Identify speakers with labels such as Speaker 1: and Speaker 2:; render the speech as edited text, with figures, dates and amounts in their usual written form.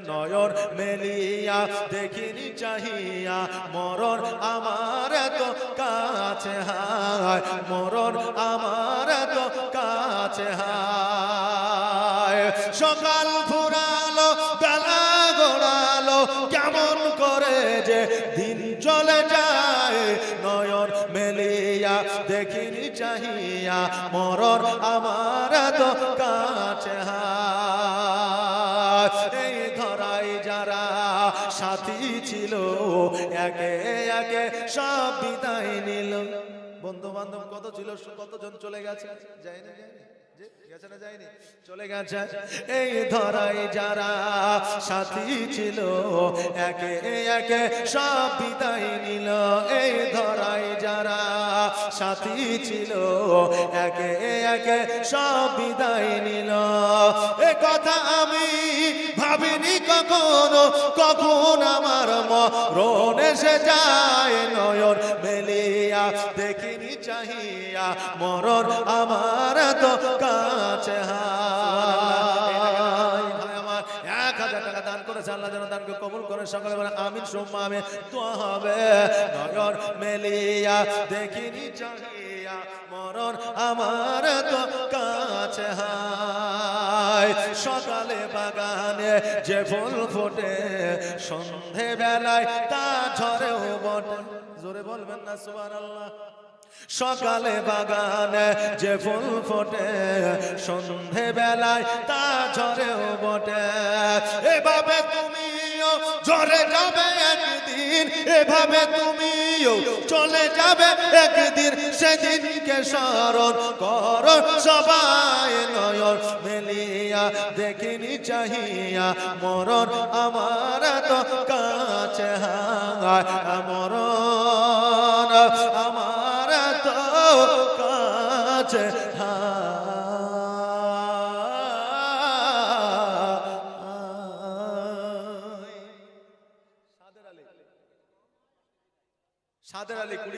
Speaker 1: নয়ন মেলিয়া দেখিনি চাহিয়া মরণ আমার এত কাছে হায়, মরণ আমার এত কাছে হায়। সকাল ফুরালো বেলা গড়ালো কেমন করে যে দিন চলে যায়, নয়ন মেলিয়া দেখিনি চাহিয়া মরণ আমার এত কাছে হায়। এই ধরাই যারা সাথী ছিল একে একে সব বিদায় নিল। বন্ধু বান্ধব কত ছিল, কতজন চলে গেছে, যায়নি গেছে না যায়নি, চলে গেছে। এই ধরাই যারা সাথী ছিল একে একে সব বিদায় নিল। এই ধরাই যারা সাথী ছিল একে একে সব বিদায় নিল। এ কথা আমি ভাবিনি কখনো, কখন আমার মরণ এসে যায়, নয়ন মেলিয়া দেখিনি চাহিয়া মরণ আমার তো কাছে হায়। আমার 1000 টাকা দান করেছে, আল্লাহ যেন দানকে কবুল করে। সকালে বলে আমিন সুম্মা আমিন, দোয়া হবে। নয়ন মেলিয়া দেখিনি চাহিয়া মরণ আমার তো কাছে হায়। সকালে বাগানে যে ফুল ফোটে সন্ধে বেলায় তা ঝরেও বটে। জোরে বলবেন না সুবহানাল্লাহ। সকালে বাগানে যে ফুল ফোটে সন্ধে বেলায় তা ঝরেও বটে। এভাবে তুমিও ঝরে যাবে একদিন, এভাবে তুমিও চলে যাবে একদিন, সেদিনকে স্মরণ করো সবাই। নয়ন মেলিয়া দেখিনি চাহিয়া মরণ আমার তো কাছে হায়, মরণ আমার তো কাছে হায়। সাদের আলী